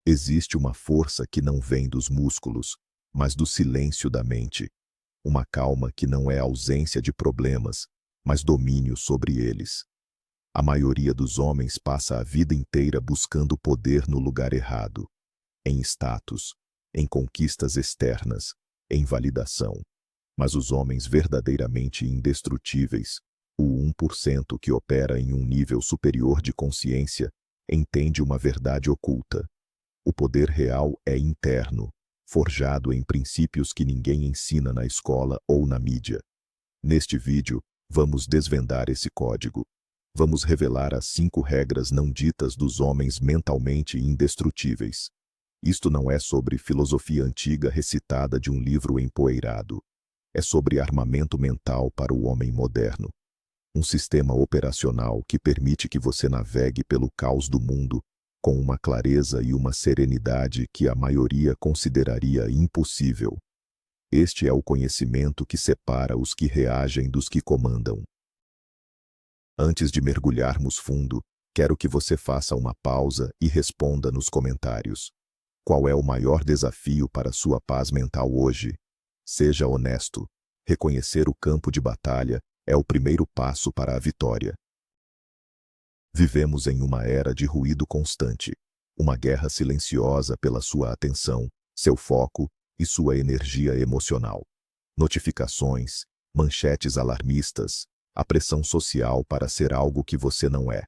Existe uma força que não vem dos músculos, mas do silêncio da mente. Uma calma que não é ausência de problemas, mas domínio sobre eles. A maioria dos homens passa a vida inteira buscando poder no lugar errado. Em status, em conquistas externas, em validação. Mas os homens verdadeiramente indestrutíveis, o 1% que opera em um nível superior de consciência, entende uma verdade oculta. O poder real é interno, forjado em princípios que ninguém ensina na escola ou na mídia. Neste vídeo, vamos desvendar esse código. Vamos revelar as 5 regras não ditas dos homens mentalmente indestrutíveis. Isto não é sobre filosofia antiga recitada de um livro empoeirado. É sobre armamento mental para o homem moderno. Um sistema operacional que permite que você navegue pelo caos do mundo com uma clareza e uma serenidade que a maioria consideraria impossível. Este é o conhecimento que separa os que reagem dos que comandam. Antes de mergulharmos fundo, quero que você faça uma pausa e responda nos comentários. Qual é o maior desafio para sua paz mental hoje? Seja honesto. Reconhecer o campo de batalha é o primeiro passo para a vitória. Vivemos em uma era de ruído constante, uma guerra silenciosa pela sua atenção, seu foco e sua energia emocional. Notificações, manchetes alarmistas, a pressão social para ser algo que você não é.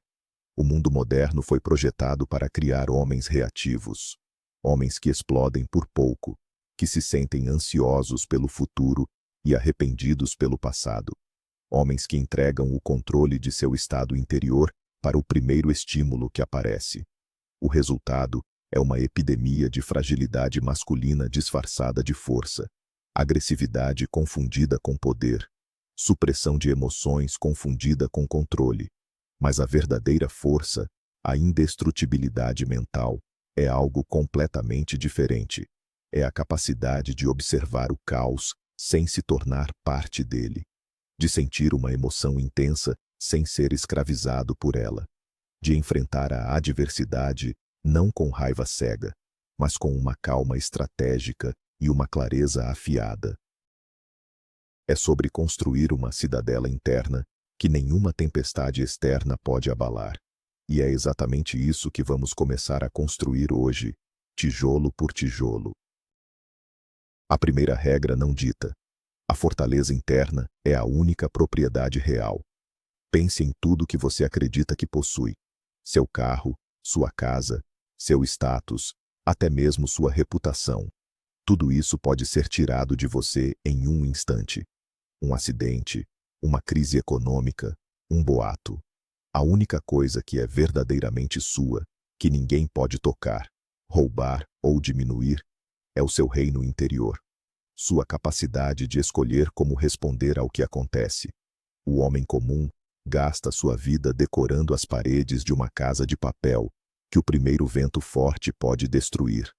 O mundo moderno foi projetado para criar homens reativos, homens que explodem por pouco, que se sentem ansiosos pelo futuro e arrependidos pelo passado. Homens que entregam o controle de seu estado interior para o primeiro estímulo que aparece. O resultado é uma epidemia de fragilidade masculina disfarçada de força, agressividade confundida com poder, supressão de emoções confundida com controle. Mas a verdadeira força, a indestrutibilidade mental, é algo completamente diferente. É a capacidade de observar o caos sem se tornar parte dele, de sentir uma emoção intensa sem ser escravizado por ela, de enfrentar a adversidade não com raiva cega, mas com uma calma estratégica e uma clareza afiada. É sobre construir uma cidadela interna que nenhuma tempestade externa pode abalar. E é exatamente isso que vamos começar a construir hoje, tijolo por tijolo. A primeira regra não dita. A fortaleza interna é a única propriedade real. Pense em tudo que você acredita que possui. Seu carro, sua casa, seu status, até mesmo sua reputação. Tudo isso pode ser tirado de você em um instante. Um acidente, uma crise econômica, um boato. A única coisa que é verdadeiramente sua, que ninguém pode tocar, roubar ou diminuir, é o seu reino interior. Sua capacidade de escolher como responder ao que acontece. O homem comum gasta sua vida decorando as paredes de uma casa de papel que o primeiro vento forte pode destruir.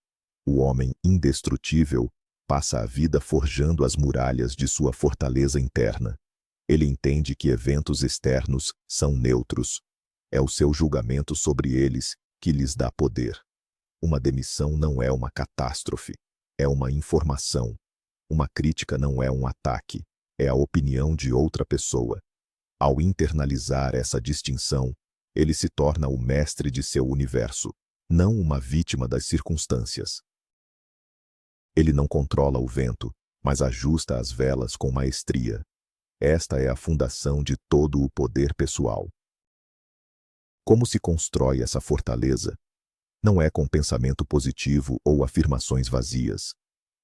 O homem indestrutível passa a vida forjando as muralhas de sua fortaleza interna. Ele entende que eventos externos são neutros. É o seu julgamento sobre eles que lhes dá poder. Uma demissão não é uma catástrofe, é uma informação. Uma crítica não é um ataque, é a opinião de outra pessoa. Ao internalizar essa distinção, ele se torna o mestre de seu universo, não uma vítima das circunstâncias. Ele não controla o vento, mas ajusta as velas com maestria. Esta é a fundação de todo o poder pessoal. Como se constrói essa fortaleza? Não é com pensamento positivo ou afirmações vazias.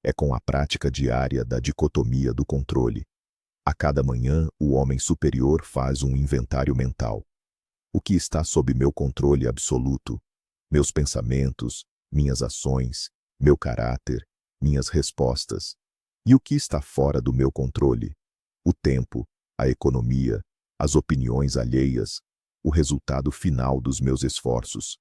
É com a prática diária da dicotomia do controle. A cada manhã, o homem superior faz um inventário mental. O que está sob meu controle absoluto? Meus pensamentos, minhas ações, meu caráter, minhas respostas. E o que está fora do meu controle? O tempo, a economia, as opiniões alheias, o resultado final dos meus esforços.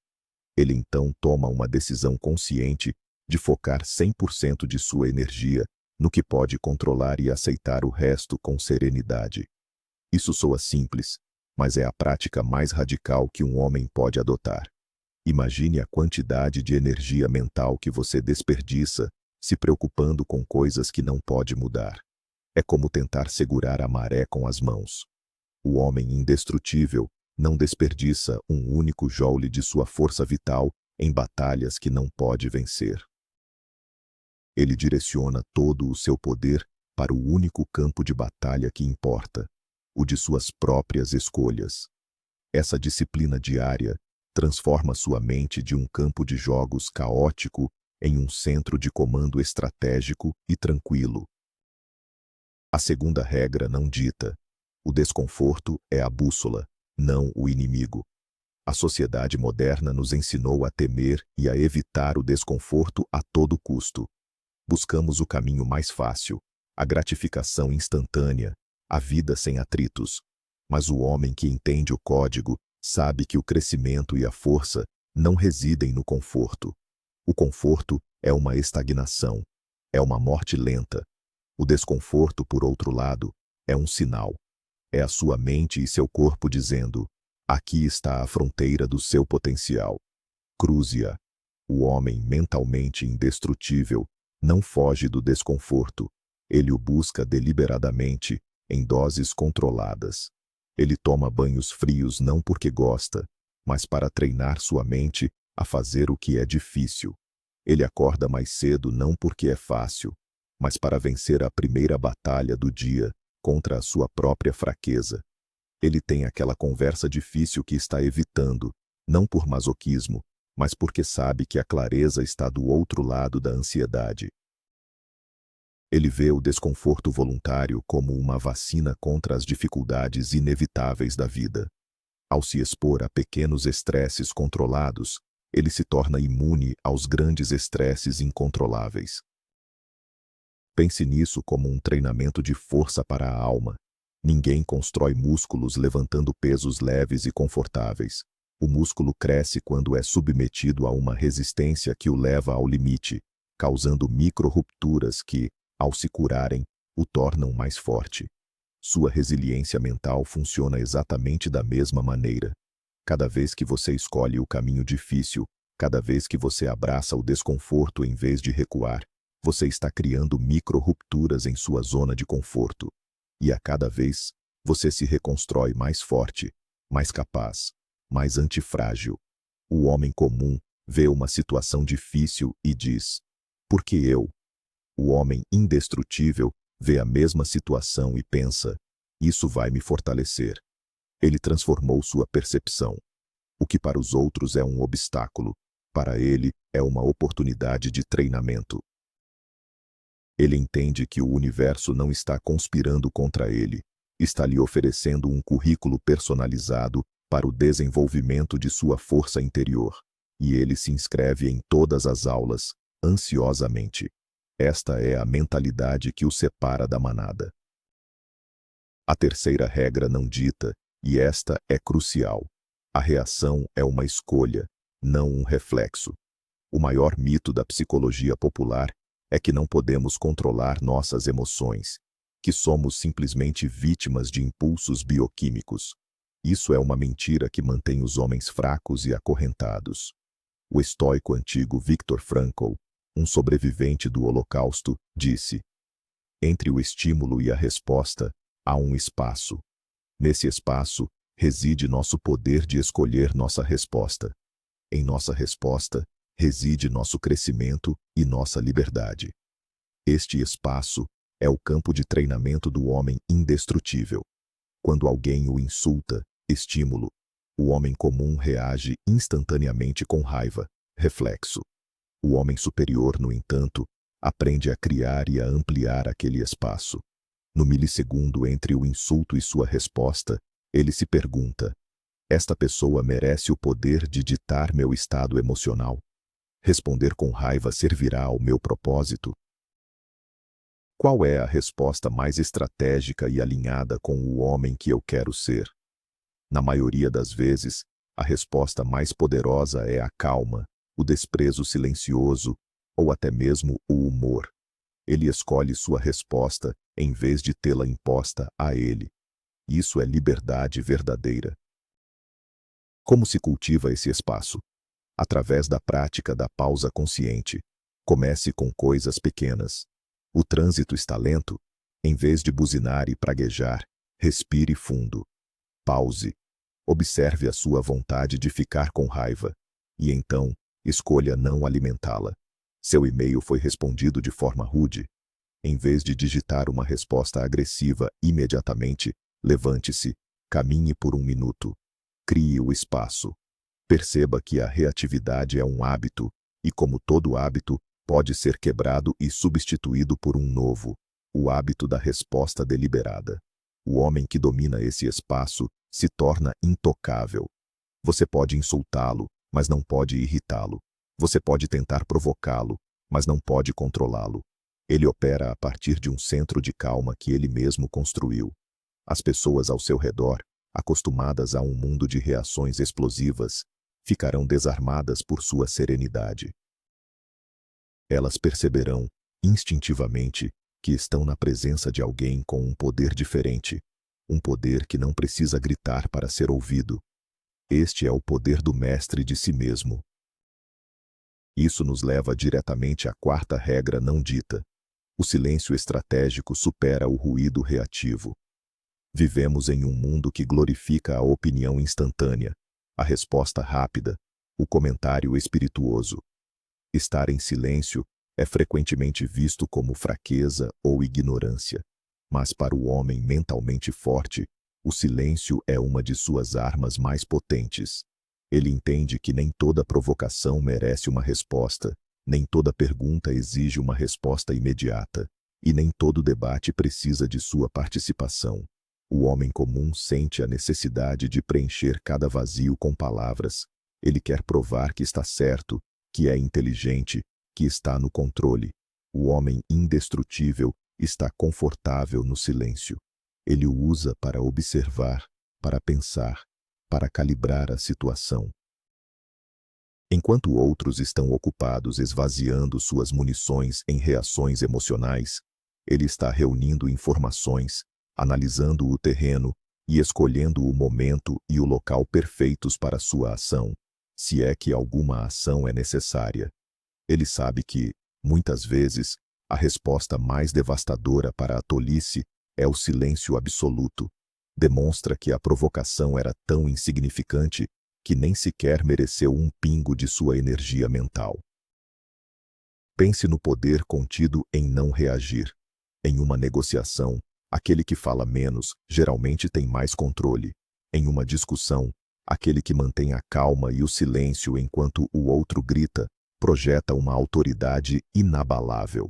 Ele então toma uma decisão consciente de focar 100% de sua energia no que pode controlar e aceitar o resto com serenidade. Isso soa simples, mas é a prática mais radical que um homem pode adotar. Imagine a quantidade de energia mental que você desperdiça se preocupando com coisas que não pode mudar. É como tentar segurar a maré com as mãos. O homem indestrutível não desperdiça um único joule de sua força vital em batalhas que não pode vencer. Ele direciona todo o seu poder para o único campo de batalha que importa, o de suas próprias escolhas. Essa disciplina diária transforma sua mente de um campo de jogos caótico em um centro de comando estratégico e tranquilo. A segunda regra não dita: o desconforto é a bússola, não o inimigo. A sociedade moderna nos ensinou a temer e a evitar o desconforto a todo custo. Buscamos o caminho mais fácil, a gratificação instantânea, a vida sem atritos. Mas o homem que entende o código sabe que o crescimento e a força não residem no conforto. O conforto é uma estagnação, é uma morte lenta. O desconforto, por outro lado, é um sinal. É a sua mente e seu corpo dizendo: aqui está a fronteira do seu potencial. Cruze-a. O homem mentalmente indestrutível não foge do desconforto. Ele o busca deliberadamente, em doses controladas. Ele toma banhos frios não porque gosta, mas para treinar sua mente a fazer o que é difícil. Ele acorda mais cedo não porque é fácil, mas para vencer a primeira batalha do dia contra a sua própria fraqueza. Ele tem aquela conversa difícil que está evitando, não por masoquismo, mas porque sabe que a clareza está do outro lado da ansiedade. Ele vê o desconforto voluntário como uma vacina contra as dificuldades inevitáveis da vida. Ao se expor a pequenos estresses controlados, ele se torna imune aos grandes estresses incontroláveis. Pense nisso como um treinamento de força para a alma. Ninguém constrói músculos levantando pesos leves e confortáveis. O músculo cresce quando é submetido a uma resistência que o leva ao limite, causando micro-rupturas que, ao se curarem, o tornam mais forte. Sua resiliência mental funciona exatamente da mesma maneira. Cada vez que você escolhe o caminho difícil, cada vez que você abraça o desconforto em vez de recuar, você está criando micro-rupturas em sua zona de conforto. E a cada vez, você se reconstrói mais forte, mais capaz, mais antifrágil. O homem comum vê uma situação difícil e diz: por que eu? O homem indestrutível vê a mesma situação e pensa: isso vai me fortalecer. Ele transformou sua percepção. O que para os outros é um obstáculo, para ele é uma oportunidade de treinamento. Ele entende que o universo não está conspirando contra ele, está lhe oferecendo um currículo personalizado para o desenvolvimento de sua força interior, e ele se inscreve em todas as aulas, ansiosamente. Esta é a mentalidade que o separa da manada. A terceira regra não dita, e esta é crucial: a reação é uma escolha, não um reflexo. O maior mito da psicologia popular é que não podemos controlar nossas emoções, que somos simplesmente vítimas de impulsos bioquímicos. Isso é uma mentira que mantém os homens fracos e acorrentados. O estoico antigo Viktor Frankl, um sobrevivente do Holocausto, disse: entre o estímulo e a resposta, há um espaço. Nesse espaço, reside nosso poder de escolher nossa resposta. Em nossa resposta, reside nosso crescimento e nossa liberdade. Este espaço é o campo de treinamento do homem indestrutível. Quando alguém o insulta, estímulo, o homem comum reage instantaneamente com raiva, reflexo. O homem superior, no entanto, aprende a criar e a ampliar aquele espaço. No milissegundo entre o insulto e sua resposta, ele se pergunta: esta pessoa merece o poder de ditar meu estado emocional? Responder com raiva servirá ao meu propósito? Qual é a resposta mais estratégica e alinhada com o homem que eu quero ser? Na maioria das vezes, a resposta mais poderosa é a calma, o desprezo silencioso ou até mesmo o humor. Ele escolhe sua resposta em vez de tê-la imposta a ele. Isso é liberdade verdadeira. Como se cultiva esse espaço? através da prática da pausa consciente. Comece com coisas pequenas. O trânsito está lento? Em vez de buzinar e praguejar, respire fundo. Pause. Observe a sua vontade de ficar com raiva. E então, escolha não alimentá-la. Seu e-mail foi respondido de forma rude? Em vez de digitar uma resposta agressiva imediatamente, levante-se, caminhe por 1 minuto. Crie o espaço. Perceba que a reatividade é um hábito, e como todo hábito, pode ser quebrado e substituído por um novo, o hábito da resposta deliberada. O homem que domina esse espaço se torna intocável. Você pode insultá-lo, mas não pode irritá-lo. Você pode tentar provocá-lo, mas não pode controlá-lo. Ele opera a partir de um centro de calma que ele mesmo construiu. As pessoas ao seu redor, acostumadas a um mundo de reações explosivas, ficarão desarmadas por sua serenidade. Elas perceberão, instintivamente, que estão na presença de alguém com um poder diferente, um poder que não precisa gritar para ser ouvido. Este é o poder do mestre de si mesmo. Isso nos leva diretamente à quarta regra não dita. O silêncio estratégico supera o ruído reativo. Vivemos em um mundo que glorifica a opinião instantânea, a resposta rápida, o comentário espirituoso. Estar em silêncio é frequentemente visto como fraqueza ou ignorância. Mas para o homem mentalmente forte, o silêncio é uma de suas armas mais potentes. Ele entende que nem toda provocação merece uma resposta, nem toda pergunta exige uma resposta imediata, e nem todo debate precisa de sua participação. O homem comum sente a necessidade de preencher cada vazio com palavras. Ele quer provar que está certo, que é inteligente, que está no controle. O homem indestrutível está confortável no silêncio. Ele o usa para observar, para pensar, para calibrar a situação. Enquanto outros estão ocupados esvaziando suas munições em reações emocionais, ele está reunindo informações, analisando o terreno e escolhendo o momento e o local perfeitos para sua ação, se é que alguma ação é necessária. Ele sabe que, muitas vezes, a resposta mais devastadora para a tolice é o silêncio absoluto. Demonstra que a provocação era tão insignificante que nem sequer mereceu um pingo de sua energia mental. Pense no poder contido em não reagir. Em uma negociação, aquele que fala menos geralmente tem mais controle. Em uma discussão, aquele que mantém a calma e o silêncio enquanto o outro grita, projeta uma autoridade inabalável.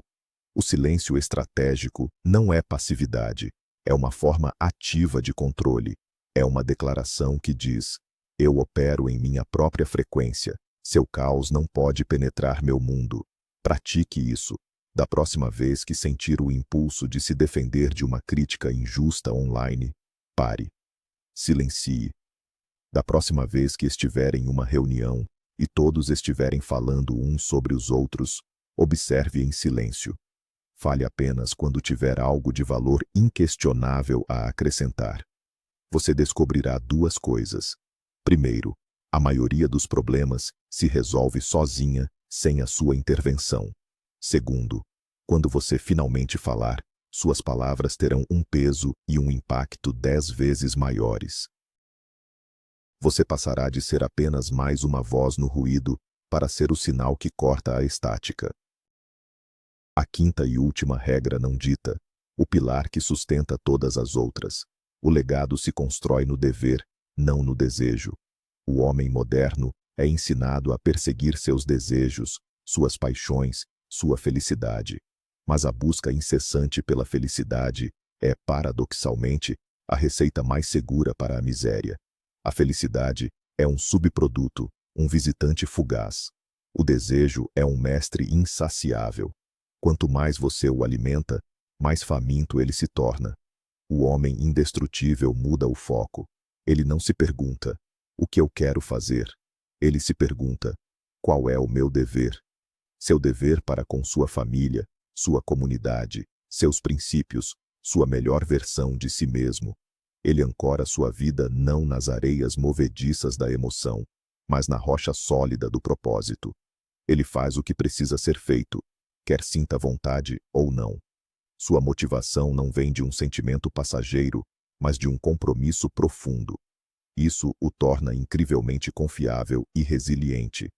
O silêncio estratégico não é passividade, é uma forma ativa de controle. É uma declaração que diz: eu opero em minha própria frequência, seu caos não pode penetrar meu mundo. Pratique isso. Da próxima vez que sentir o impulso de se defender de uma crítica injusta online, pare. Silencie. Da próxima vez que estiver em uma reunião e todos estiverem falando uns sobre os outros, observe em silêncio. Fale apenas quando tiver algo de valor inquestionável a acrescentar. Você descobrirá duas coisas. Primeiro, a maioria dos problemas se resolve sozinha, sem a sua intervenção. Segundo, quando você finalmente falar, suas palavras terão um peso e um impacto 10 vezes maiores. Você passará de ser apenas mais uma voz no ruído para ser o sinal que corta a estática. A quinta e última regra não dita, o pilar que sustenta todas as outras. O legado se constrói no dever, não no desejo. O homem moderno é ensinado a perseguir seus desejos, suas paixões, sua felicidade. Mas a busca incessante pela felicidade é, paradoxalmente, a receita mais segura para a miséria. A felicidade é um subproduto, um visitante fugaz. O desejo é um mestre insaciável. Quanto mais você o alimenta, mais faminto ele se torna. O homem indestrutível muda o foco. Ele não se pergunta: o que eu quero fazer? Ele se pergunta: qual é o meu dever? Seu dever para com sua família, sua comunidade, seus princípios, sua melhor versão de si mesmo. Ele ancora sua vida não nas areias movediças da emoção, mas na rocha sólida do propósito. Ele faz o que precisa ser feito, quer sinta vontade ou não. Sua motivação não vem de um sentimento passageiro, mas de um compromisso profundo. Isso o torna incrivelmente confiável e resiliente.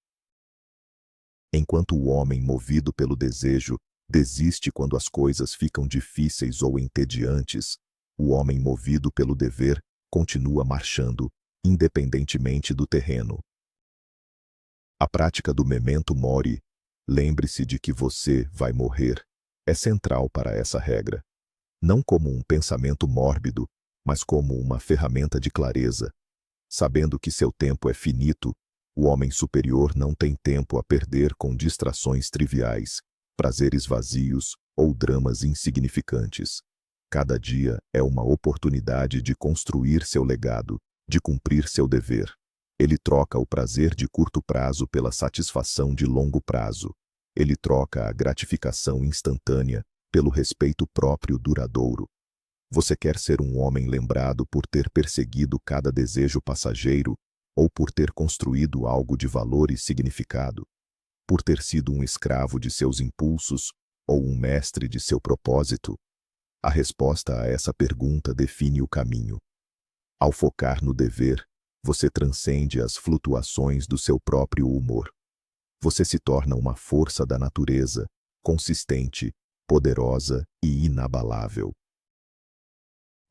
Enquanto o homem movido pelo desejo desiste quando as coisas ficam difíceis ou entediantes, o homem movido pelo dever continua marchando, independentemente do terreno. A prática do memento mori, lembre-se de que você vai morrer, é central para essa regra. Não como um pensamento mórbido, mas como uma ferramenta de clareza. Sabendo que seu tempo é finito, o homem superior não tem tempo a perder com distrações triviais, prazeres vazios ou dramas insignificantes. Cada dia é uma oportunidade de construir seu legado, de cumprir seu dever. Ele troca o prazer de curto prazo pela satisfação de longo prazo. Ele troca a gratificação instantânea pelo respeito próprio duradouro. Você quer ser um homem lembrado por ter perseguido cada desejo passageiro ou por ter construído algo de valor e significado? Por ter sido um escravo de seus impulsos ou um mestre de seu propósito? A resposta a essa pergunta define o caminho. Ao focar no dever, você transcende as flutuações do seu próprio humor. Você se torna uma força da natureza, consistente, poderosa e inabalável.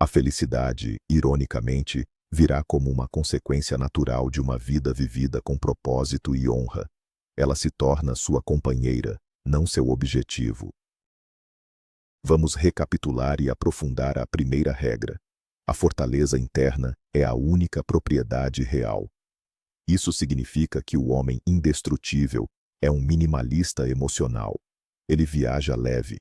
A felicidade, ironicamente, virá como uma consequência natural de uma vida vivida com propósito e honra. Ela se torna sua companheira, não seu objetivo. Vamos recapitular e aprofundar a primeira regra. A fortaleza interna é a única propriedade real. Isso significa que o homem indestrutível é um minimalista emocional. Ele viaja leve,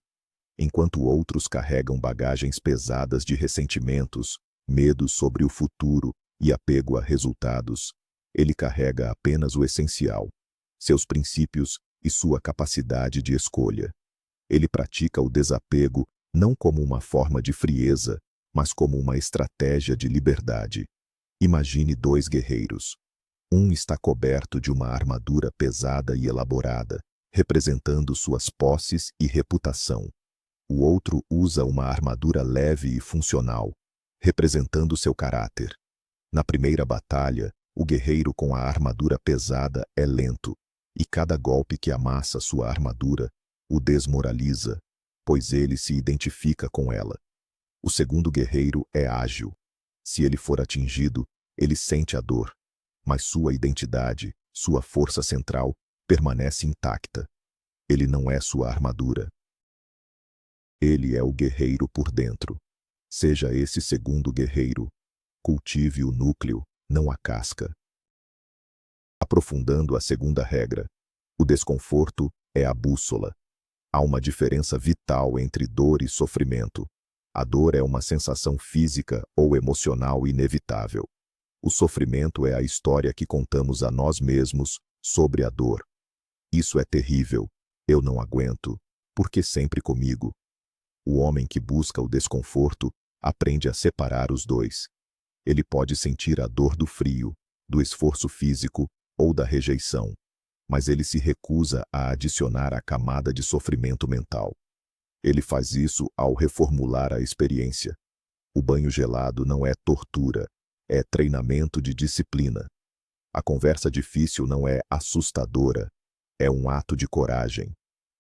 enquanto outros carregam bagagens pesadas de ressentimentos, medos sobre o futuro e apego a resultados. Ele carrega apenas o essencial, seus princípios e sua capacidade de escolha. Ele pratica o desapego não como uma forma de frieza, mas como uma estratégia de liberdade. Imagine dois guerreiros. Um está coberto de uma armadura pesada e elaborada, representando suas posses e reputação. O outro usa uma armadura leve e funcional, representando seu caráter. Na primeira batalha, o guerreiro com a armadura pesada é lento, e cada golpe que amassa sua armadura o desmoraliza, pois ele se identifica com ela. O segundo guerreiro é ágil. Se ele for atingido, ele sente a dor, mas sua identidade, sua força central, permanece intacta. Ele não é sua armadura. Ele é o guerreiro por dentro. Seja esse segundo guerreiro. Cultive o núcleo, não a casca. Aprofundando a segunda regra. O desconforto é a bússola. Há uma diferença vital entre dor e sofrimento. A dor é uma sensação física ou emocional inevitável. O sofrimento é a história que contamos a nós mesmos sobre a dor. Isso é terrível. Eu não aguento. Por que sempre comigo? O homem que busca o desconforto aprende a separar os dois. Ele pode sentir a dor do frio, do esforço físico ou da rejeição, mas ele se recusa a adicionar a camada de sofrimento mental. Ele faz isso ao reformular a experiência. O banho gelado não é tortura, é treinamento de disciplina. A conversa difícil não é assustadora, é um ato de coragem.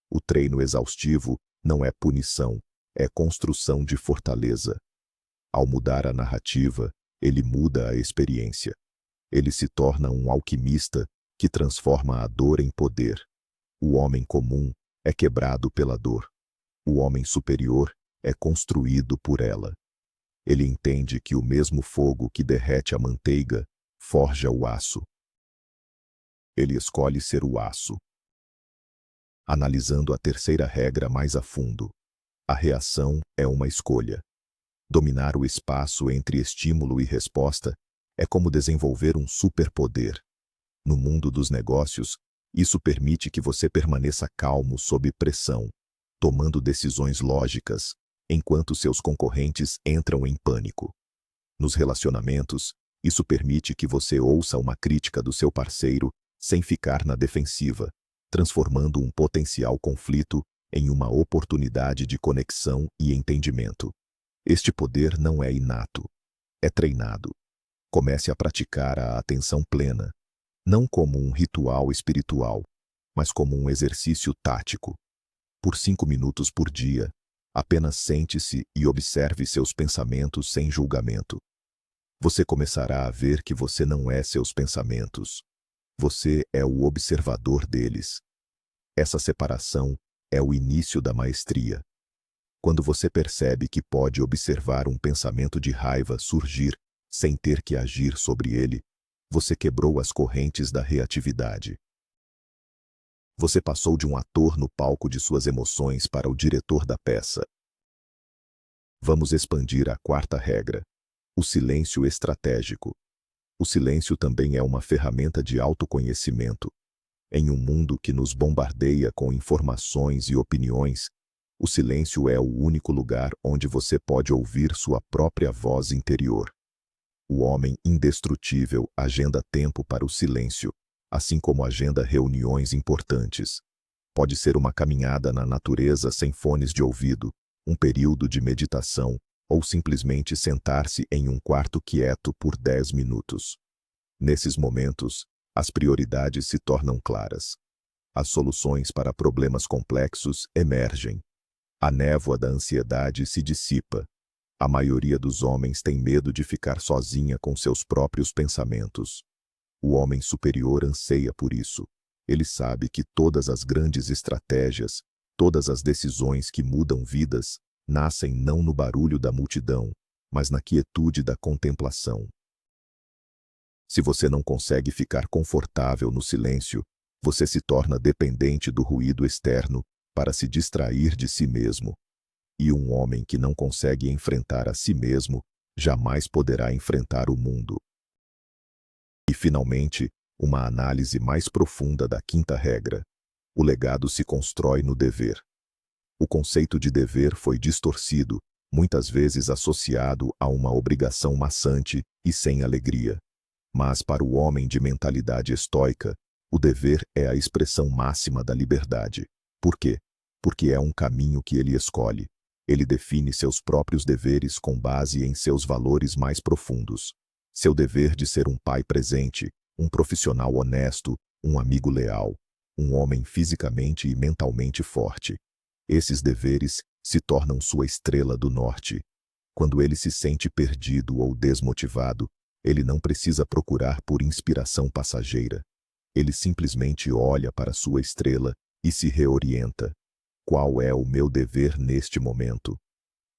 O treino exaustivo não é punição, é construção de fortaleza. Ao mudar a narrativa, ele muda a experiência. Ele se torna um alquimista que transforma a dor em poder. O homem comum é quebrado pela dor. O homem superior é construído por ela. Ele entende que o mesmo fogo que derrete a manteiga forja o aço. Ele escolhe ser o aço. Analisando a terceira regra mais a fundo, a reação é uma escolha. Dominar o espaço entre estímulo e resposta é como desenvolver um superpoder. No mundo dos negócios, isso permite que você permaneça calmo sob pressão, tomando decisões lógicas, enquanto seus concorrentes entram em pânico. Nos relacionamentos, Isso permite que você ouça uma crítica do seu parceiro sem ficar na defensiva, transformando um potencial conflito em uma oportunidade de conexão e entendimento. Este poder não é inato, é treinado. Comece a praticar a atenção plena, não como um ritual espiritual, mas como um exercício tático. Por 5 minutos por dia, apenas sente-se e observe seus pensamentos sem julgamento. Você começará a ver que você não é seus pensamentos. Você é o observador deles. Essa separação é o início da maestria. Quando você percebe que pode observar um pensamento de raiva surgir sem ter que agir sobre ele, você quebrou as correntes da reatividade. Você passou de um ator no palco de suas emoções para o diretor da peça. Vamos expandir a quarta regra: o silêncio estratégico. O silêncio também é uma ferramenta de autoconhecimento. Em um mundo que nos bombardeia com informações e opiniões, o silêncio é o único lugar onde você pode ouvir sua própria voz interior. O homem indestrutível agenda tempo para o silêncio, assim como agenda reuniões importantes. Pode ser uma caminhada na natureza sem fones de ouvido, um período de meditação, ou simplesmente sentar-se em um quarto quieto por 10 minutos. Nesses momentos, as prioridades se tornam claras. As soluções para problemas complexos emergem. A névoa da ansiedade se dissipa. A maioria dos homens tem medo de ficar sozinha com seus próprios pensamentos. O homem superior anseia por isso. Ele sabe que todas as grandes estratégias, todas as decisões que mudam vidas, nascem não no barulho da multidão, mas na quietude da contemplação. Se você não consegue ficar confortável no silêncio, você se torna dependente do ruído externo para se distrair de si mesmo. E um homem que não consegue enfrentar a si mesmo jamais poderá enfrentar o mundo. E, finalmente, uma análise mais profunda da quinta regra. O legado se constrói no dever. O conceito de dever foi distorcido, muitas vezes associado a uma obrigação maçante e sem alegria. Mas para o homem de mentalidade estoica, o dever é a expressão máxima da liberdade. Por quê? Porque é um caminho que ele escolhe. Ele define seus próprios deveres com base em seus valores mais profundos. Seu dever de ser um pai presente, um profissional honesto, um amigo leal, um homem fisicamente e mentalmente forte. Esses deveres se tornam sua estrela do norte. Quando ele se sente perdido ou desmotivado, ele não precisa procurar por inspiração passageira. Ele simplesmente olha para sua estrela e se reorienta. Qual é o meu dever neste momento?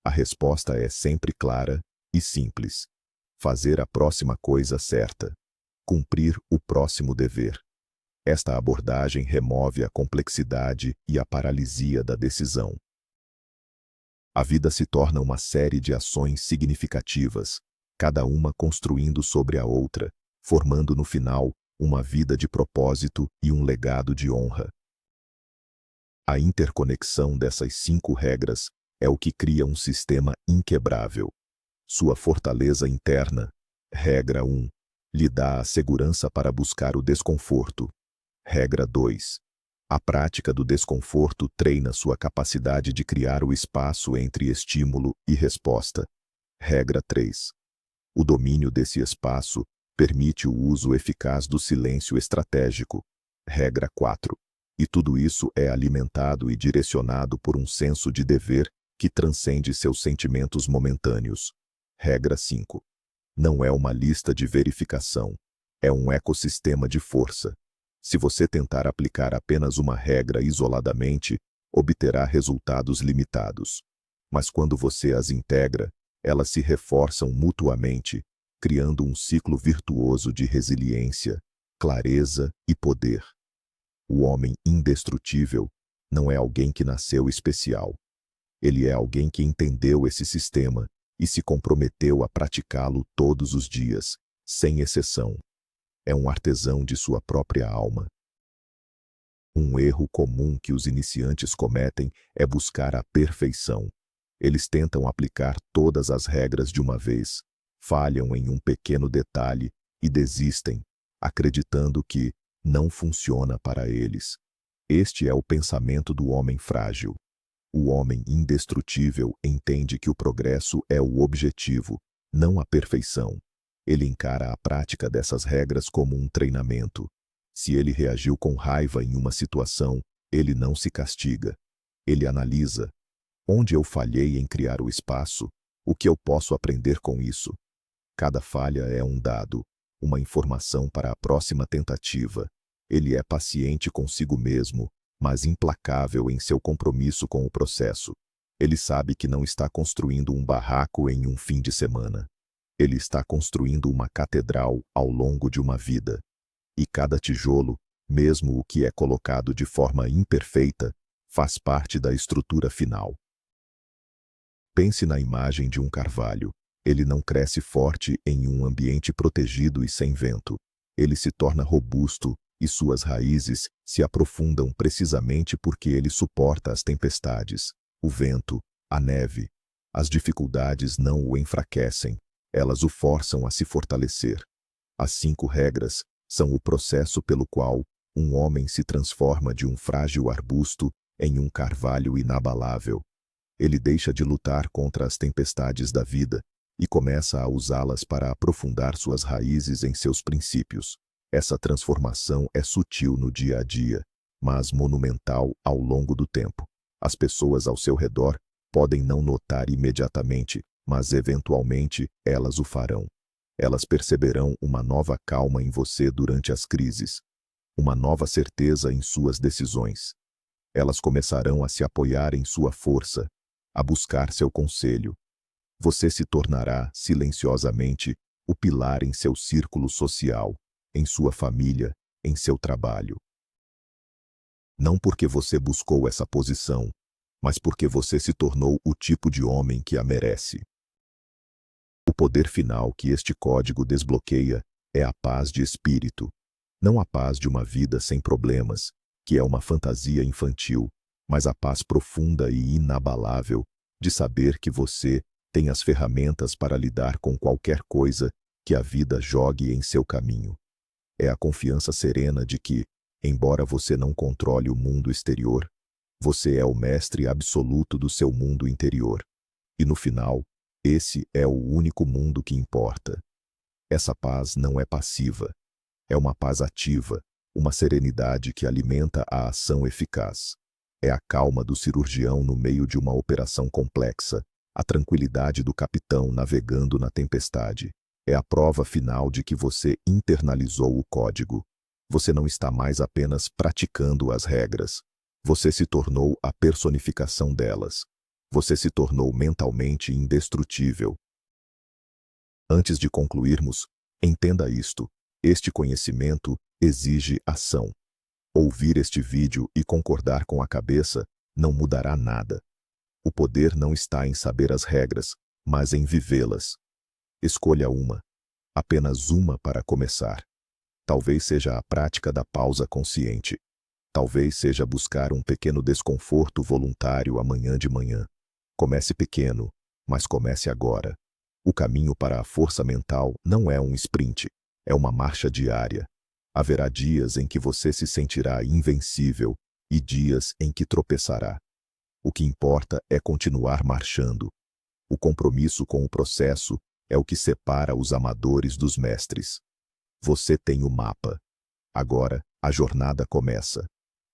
A resposta é sempre clara e simples. Fazer a próxima coisa certa. Cumprir o próximo dever. Esta abordagem remove a complexidade e a paralisia da decisão. A vida se torna uma série de ações significativas, cada uma construindo sobre a outra, formando no final uma vida de propósito e um legado de honra. A interconexão dessas 5 regras é o que cria um sistema inquebrável. Sua fortaleza interna, regra 1, lhe dá a segurança para buscar o desconforto. Regra 2. A prática do desconforto treina sua capacidade de criar o espaço entre estímulo e resposta. Regra 3. O domínio desse espaço permite o uso eficaz do silêncio estratégico. Regra 4. E tudo isso é alimentado e direcionado por um senso de dever que transcende seus sentimentos momentâneos. Regra 5. Não é uma lista de verificação, é um ecossistema de força. Se você tentar aplicar apenas uma regra isoladamente, obterá resultados limitados. Mas quando você as integra, elas se reforçam mutuamente, criando um ciclo virtuoso de resiliência, clareza e poder. O homem indestrutível não é alguém que nasceu especial. Ele é alguém que entendeu esse sistema e se comprometeu a praticá-lo todos os dias, sem exceção. É um artesão de sua própria alma. Um erro comum que os iniciantes cometem é buscar a perfeição. Eles tentam aplicar todas as regras de uma vez, falham em um pequeno detalhe e desistem, acreditando que não funciona para eles. Este é o pensamento do homem frágil. O homem indestrutível entende que o progresso é o objetivo, não a perfeição. Ele encara a prática dessas regras como um treinamento. Se ele reagiu com raiva em uma situação, ele não se castiga. Ele analisa: onde eu falhei em criar o espaço? O que eu posso aprender com isso? Cada falha é um dado, uma informação para a próxima tentativa. Ele é paciente consigo mesmo, mas implacável em seu compromisso com o processo. Ele sabe que não está construindo um barraco em um fim de semana. Ele está construindo uma catedral ao longo de uma vida. E cada tijolo, mesmo o que é colocado de forma imperfeita, faz parte da estrutura final. Pense na imagem de um carvalho. Ele não cresce forte em um ambiente protegido e sem vento. Ele se torna robusto e suas raízes se aprofundam precisamente porque ele suporta as tempestades, o vento, a neve. As dificuldades não o enfraquecem, elas o forçam a se fortalecer. As 5 regras são o processo pelo qual um homem se transforma de um frágil arbusto em um carvalho inabalável. Ele deixa de lutar contra as tempestades da vida e começa a usá-las para aprofundar suas raízes em seus princípios. Essa transformação é sutil no dia a dia, mas monumental ao longo do tempo. As pessoas ao seu redor podem não notar imediatamente, mas eventualmente elas o farão. Elas perceberão uma nova calma em você durante as crises, uma nova certeza em suas decisões. Elas começarão a se apoiar em sua força, a buscar seu conselho. Você se tornará, silenciosamente, o pilar em seu círculo social, em sua família, em seu trabalho. Não porque você buscou essa posição, mas porque você se tornou o tipo de homem que a merece. O poder final que este código desbloqueia é a paz de espírito. Não a paz de uma vida sem problemas, que é uma fantasia infantil, mas a paz profunda e inabalável de saber que você tem as ferramentas para lidar com qualquer coisa que a vida jogue em seu caminho. É a confiança serena de que, embora você não controle o mundo exterior, você é o mestre absoluto do seu mundo interior. E no final, esse é o único mundo que importa. Essa paz não é passiva. É uma paz ativa, uma serenidade que alimenta a ação eficaz. É a calma do cirurgião no meio de uma operação complexa, a tranquilidade do capitão navegando na tempestade. É a prova final de que você internalizou o código. Você não está mais apenas praticando as regras. Você se tornou a personificação delas. Você se tornou mentalmente indestrutível. Antes de concluirmos, entenda isto. Este conhecimento exige ação. Ouvir este vídeo e concordar com a cabeça não mudará nada. O poder não está em saber as regras, mas em vivê-las. Escolha uma. Apenas uma para começar. Talvez seja a prática da pausa consciente. Talvez seja buscar um pequeno desconforto voluntário amanhã de manhã. Comece pequeno, mas comece agora. O caminho para a força mental não é um sprint, é uma marcha diária. Haverá dias em que você se sentirá invencível e dias em que tropeçará. O que importa é continuar marchando. O compromisso com o processo é o que separa os amadores dos mestres. Você tem o mapa. Agora, a jornada começa.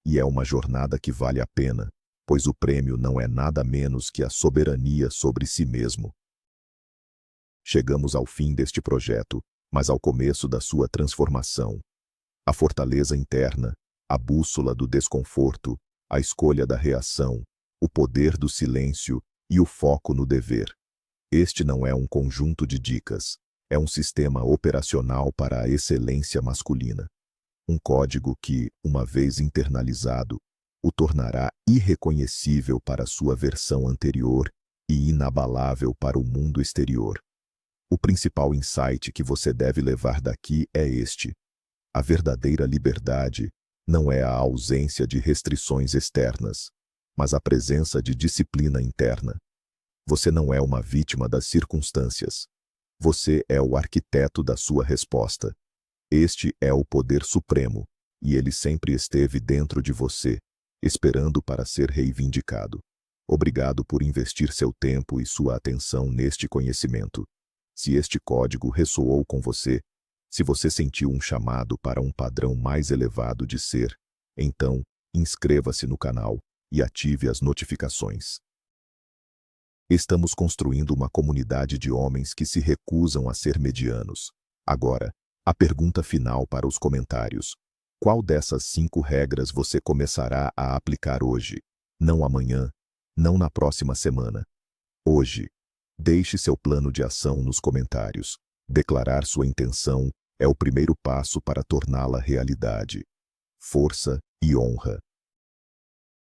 E é uma jornada que vale a pena, pois o prêmio não é nada menos que a soberania sobre si mesmo. Chegamos ao fim deste projeto, mas ao começo da sua transformação. A fortaleza interna, a bússola do desconforto, a escolha da reação, o poder do silêncio e o foco no dever. Este não é um conjunto de dicas, é um sistema operacional para a excelência masculina. Um código que, uma vez internalizado, o tornará irreconhecível para sua versão anterior e inabalável para o mundo exterior. O principal insight que você deve levar daqui é este: a verdadeira liberdade não é a ausência de restrições externas, mas a presença de disciplina interna. Você não é uma vítima das circunstâncias. Você é o arquiteto da sua resposta. Este é o poder supremo, e ele sempre esteve dentro de você, esperando para ser reivindicado. Obrigado por investir seu tempo e sua atenção neste conhecimento. Se este código ressoou com você, se você sentiu um chamado para um padrão mais elevado de ser, então, inscreva-se no canal e ative as notificações. Estamos construindo uma comunidade de homens que se recusam a ser medianos. Agora, a pergunta final para os comentários. Qual dessas 5 regras você começará a aplicar hoje? Não amanhã, não na próxima semana. Hoje. Deixe seu plano de ação nos comentários. Declarar sua intenção é o primeiro passo para torná-la realidade. Força e honra.